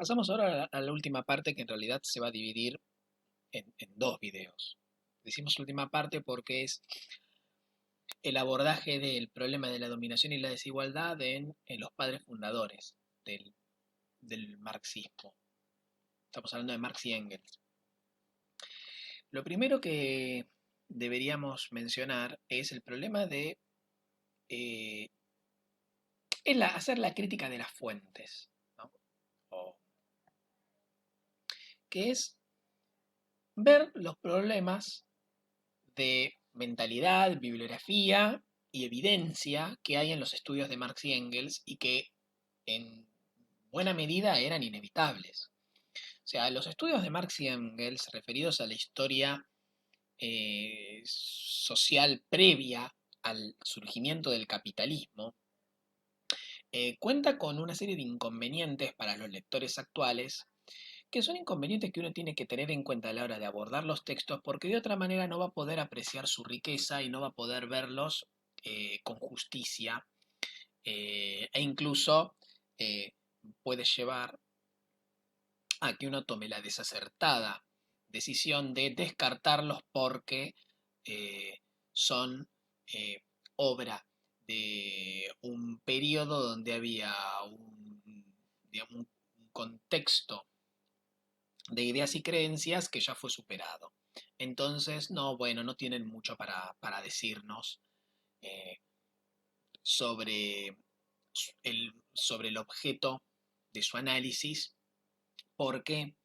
Pasamos ahora a la última parte que en realidad se va a dividir en dos videos. Decimos última parte porque es el abordaje del problema de la dominación y la desigualdad en los padres fundadores del marxismo. Estamos hablando de Marx y Engels. Lo primero que deberíamos mencionar es el problema de eh, hacer la crítica de las fuentes, ¿no? O, que es ver los problemas de mentalidad, bibliografía y evidencia que hay en los estudios de Marx y Engels y que en buena medida eran inevitables. O sea, los estudios de Marx y Engels referidos a la historia social previa al surgimiento del capitalismo, cuenta con una serie de inconvenientes para los lectores actuales, que son inconvenientes que uno tiene que tener en cuenta a la hora de abordar los textos, porque de otra manera no va a poder apreciar su riqueza y no va a poder verlos con justicia, e incluso eh, puede llevar a que uno tome la desacertada decisión de descartarlos porque eh, son eh, obra de un periodo donde había digamos, un contexto de ideas y creencias que ya fue superado. Entonces, no, bueno, no tienen mucho para decirnos eh, sobre, sobre el objeto de su análisis, porque,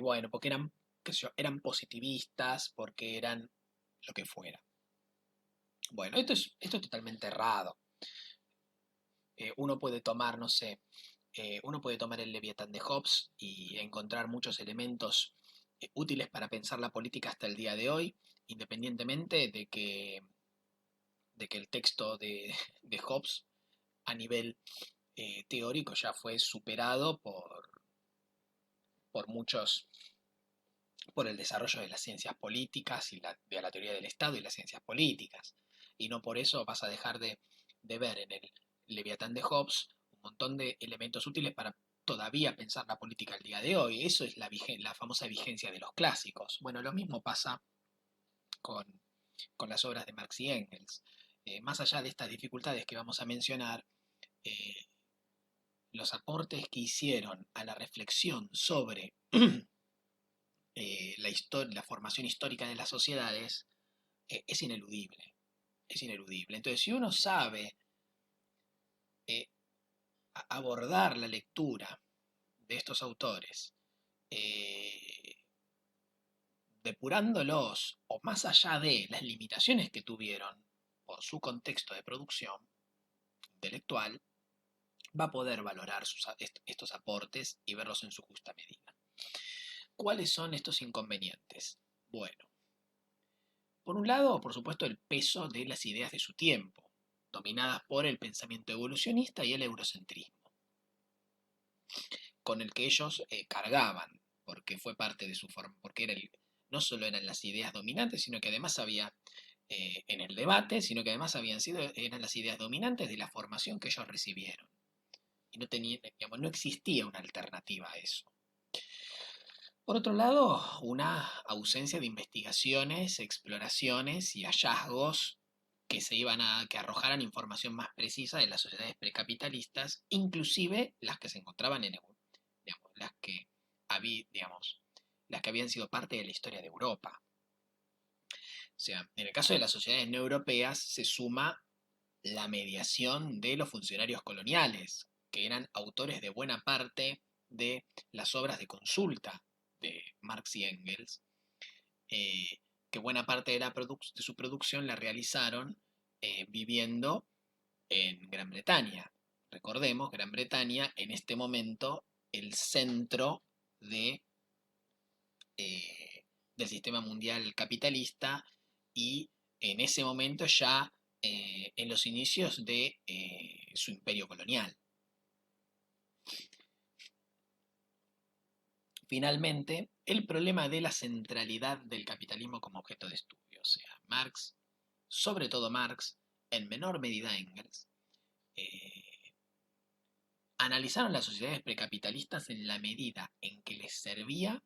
bueno, porque eran, qué sé yo, eran positivistas, porque eran lo que fuera. Bueno, esto es totalmente errado. Uno puede tomar, no sé, uno puede tomar el Leviatán de Hobbes y encontrar muchos elementos útiles para pensar la política hasta el día de hoy, independientemente de que el texto de Hobbes a nivel teórico ya fue superado por muchos, por el desarrollo de las ciencias políticas y de la teoría del Estado y las ciencias políticas. Y no por eso vas a dejar de ver en el Leviatán de Hobbes un montón de elementos útiles para todavía pensar la política al día de hoy. Eso es la famosa vigencia de los clásicos. Bueno, lo mismo pasa con, con las obras de Marx y Engels. Más allá de estas dificultades que vamos a mencionar, eh, los aportes que hicieron a la reflexión sobre la formación histórica de las sociedades es ineludible. Es ineludible. Entonces, si uno sabe eh, abordar la lectura de estos autores, eh, depurándolos o más allá de las limitaciones que tuvieron por su contexto de producción intelectual, va a poder valorar estos aportes y verlos en su justa medida. ¿Cuáles son estos inconvenientes? Bueno, por un lado, por supuesto, el peso de las ideas de su tiempo, dominadas por el pensamiento evolucionista y el eurocentrismo, con el que ellos cargaban, porque fue parte de su forma, porque no solo eran las ideas dominantes, sino que además había en el debate, sino que además eran las ideas dominantes de la formación que ellos recibieron. Y no tenía, digamos, no existía una alternativa a eso. Por otro lado, una ausencia de investigaciones, exploraciones y hallazgos que arrojaran información más precisa de las sociedades precapitalistas, inclusive las que se encontraban en Europa, digamos, digamos, las que habían sido parte de la historia de Europa. O sea, en el caso de las sociedades no europeas se suma la mediación de los funcionarios coloniales, que eran autores de buena parte de las obras de consulta de Marx y Engels, eh, que buena parte de su producción la realizaron viviendo en Gran Bretaña. Recordemos, Gran Bretaña en este momento el centro de, del sistema mundial capitalista y en ese momento ya en los inicios de su imperio colonial. Finalmente, el problema de la centralidad del capitalismo como objeto de estudio, o sea, Marx, sobre todo Marx, en menor medida Engels, eh, analizaron las sociedades precapitalistas en la medida en que les servía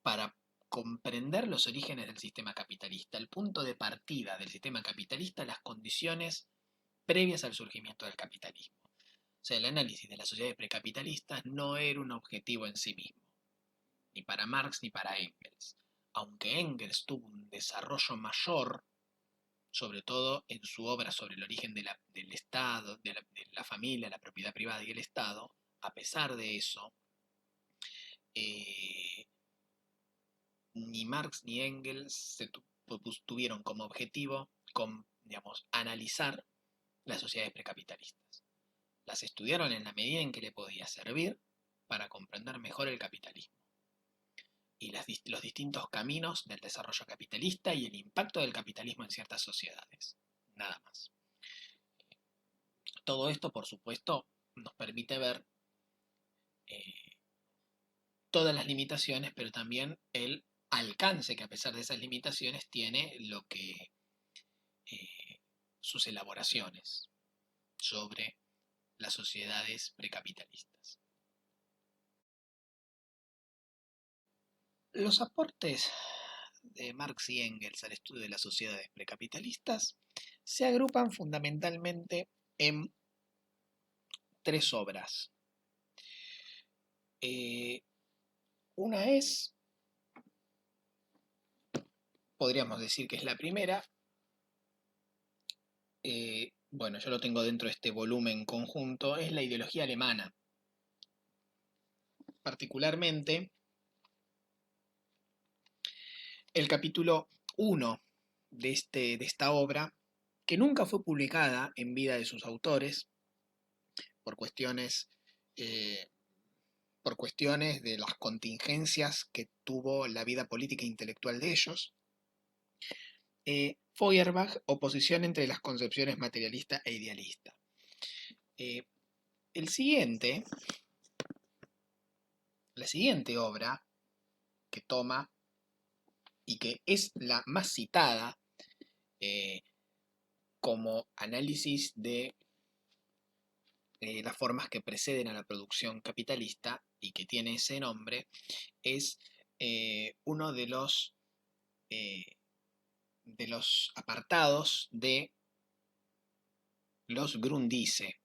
para comprender los orígenes del sistema capitalista, el punto de partida del sistema capitalista, las condiciones previas al surgimiento del capitalismo. O sea, el análisis de las sociedades precapitalistas no era un objetivo en sí mismo, ni para Marx ni para Engels. Aunque Engels tuvo un desarrollo mayor, sobre todo en su obra sobre el origen del Estado, de la familia, la propiedad privada y el Estado, a pesar de eso, eh, ni Marx ni Engels tuvieron como objetivo digamos, analizar las sociedades precapitalistas. Las estudiaron en la medida en que le podía servir para comprender mejor el capitalismo y los distintos caminos del desarrollo capitalista y el impacto del capitalismo en ciertas sociedades. Nada más. Todo esto, por supuesto, nos permite ver eh, todas las limitaciones, pero también el alcance que a pesar de esas limitaciones tiene eh, sus elaboraciones sobre las sociedades precapitalistas. Los aportes de Marx y Engels al estudio de las sociedades precapitalistas se agrupan fundamentalmente en tres obras. Una es, podríamos decir que es la primera, bueno, yo lo tengo dentro de este volumen conjunto, es la ideología alemana. Particularmente, el capítulo 1 de esta obra, que nunca fue publicada en vida de sus autores, por cuestiones, eh, por cuestiones de las contingencias que tuvo la vida política e intelectual de ellos. Feuerbach, oposición entre las concepciones materialista e idealista. La siguiente obra que toma y que es la más citada como análisis de las formas que preceden a la producción capitalista y que tiene ese nombre, es uno de los apartados de los Grundrisse,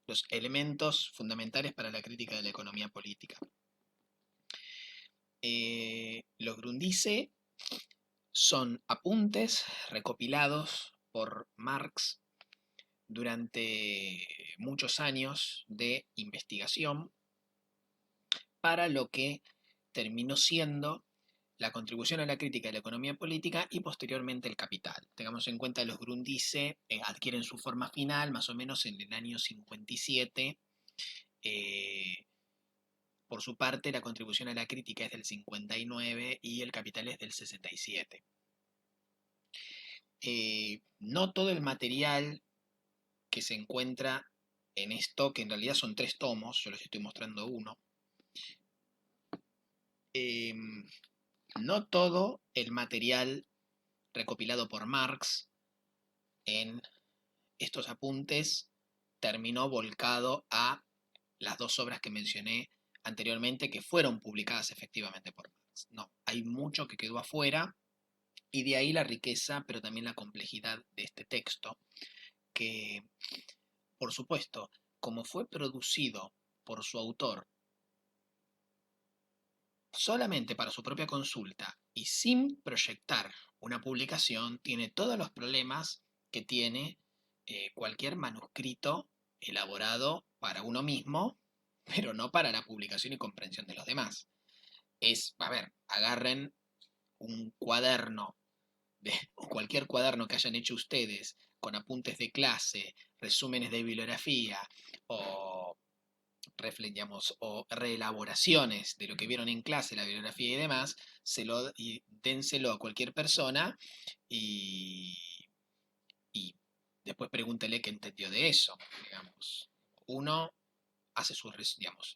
los elementos fundamentales para la crítica de la economía política. Los Grundrisse son apuntes recopilados por Marx durante muchos años de investigación para lo que terminó siendo la contribución a la crítica de la economía política y posteriormente el capital. Tengamos en cuenta que los Grundrisse adquieren su forma final más o menos en el año 57. Por su parte, la contribución a la crítica es del 59 y el capital es del 67. No todo el material que se encuentra en esto, que en realidad son 3 tomos, yo les estoy mostrando uno, no todo el material recopilado por Marx en estos apuntes terminó volcado a las 2 obras que mencioné anteriormente que fueron publicadas efectivamente por Marx. No, hay mucho que quedó afuera y de ahí la riqueza, pero también la complejidad de este texto, que, por supuesto, como fue producido por su autor solamente para su propia consulta y sin proyectar una publicación, tiene todos los problemas que tiene cualquier manuscrito elaborado para uno mismo, pero no para la publicación y comprensión de los demás. Agarren un cuaderno, o cualquier cuaderno que hayan hecho ustedes, con apuntes de clase, resúmenes de bibliografía, o o reelaboraciones de lo que vieron en clase, la bibliografía y demás, dénselo a cualquier persona y, y después pregúntele qué entendió de eso. Digamos. Uno hace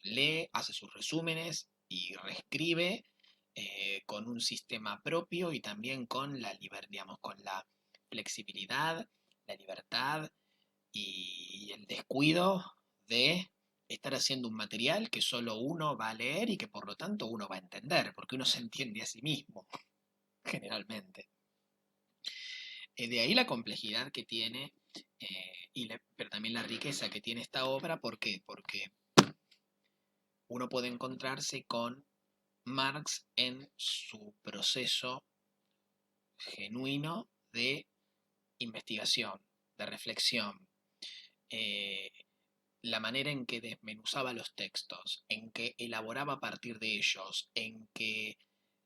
lee, hace sus resúmenes y reescribe con un sistema propio y también con con la flexibilidad, la libertad y el descuido de estar haciendo un material que solo uno va a leer y que por lo tanto uno va a entender, porque uno se entiende a sí mismo, generalmente. De ahí la complejidad que tiene, pero también la riqueza que tiene esta obra. ¿Por qué? Porque uno puede encontrarse con Marx en su proceso genuino de investigación, de reflexión, eh, la manera en que desmenuzaba los textos, en que elaboraba a partir de ellos, en que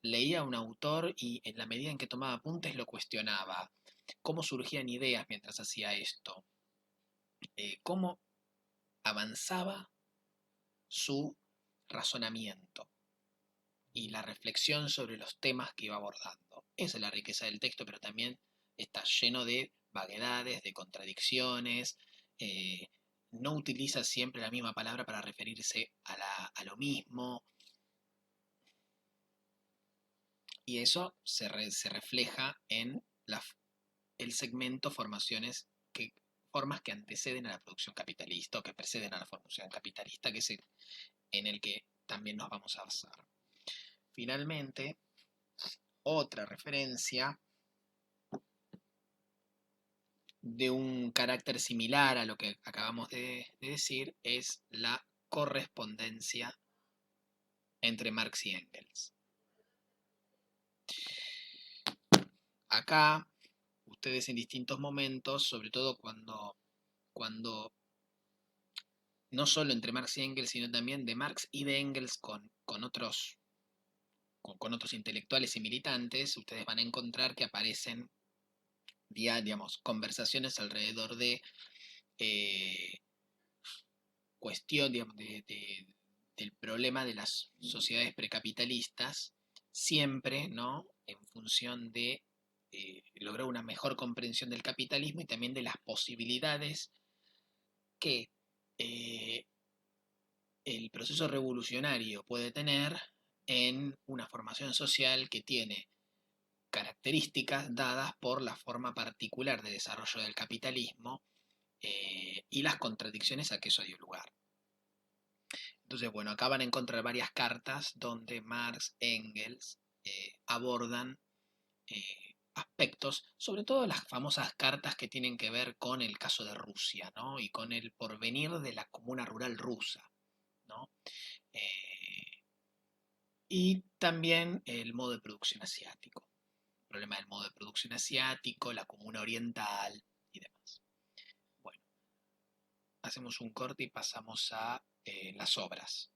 leía a un autor y en la medida en que tomaba apuntes lo cuestionaba, cómo surgían ideas mientras hacía esto, cómo avanzaba su razonamiento y la reflexión sobre los temas que iba abordando. Esa es la riqueza del texto, pero también está lleno de vaguedades, de contradicciones. No utiliza siempre la misma palabra para referirse a lo mismo. Y eso se refleja en el segmento formas que anteceden a la producción capitalista o que preceden a la formación capitalista, que es en el que también nos vamos a basar. Finalmente, otra referencia de un carácter similar a lo que acabamos de decir es la correspondencia entre Marx y Engels. Acá, ustedes en distintos momentos, sobre todo cuando no solo entre Marx y Engels, sino también de Marx y de Engels con otros intelectuales y militantes, ustedes van a encontrar que aparecen, digamos, conversaciones alrededor de cuestión, digamos, del problema de las sociedades precapitalistas, siempre, ¿no?, en función de lograr una mejor comprensión del capitalismo y también de las posibilidades que eh, el proceso revolucionario puede tener en una formación social que tiene características dadas por la forma particular de desarrollo del capitalismo y las contradicciones a que eso dio lugar. Entonces, bueno, acá van a encontrar varias cartas donde Marx, Engels abordan aspectos, sobre todo las famosas cartas que tienen que ver con el caso de Rusia, ¿no?, y con el porvenir de la comuna rural rusa, ¿no? Y también el modo de producción asiático, el problema del modo de producción asiático, la comuna oriental y demás. Bueno, hacemos un corte y pasamos a las obras.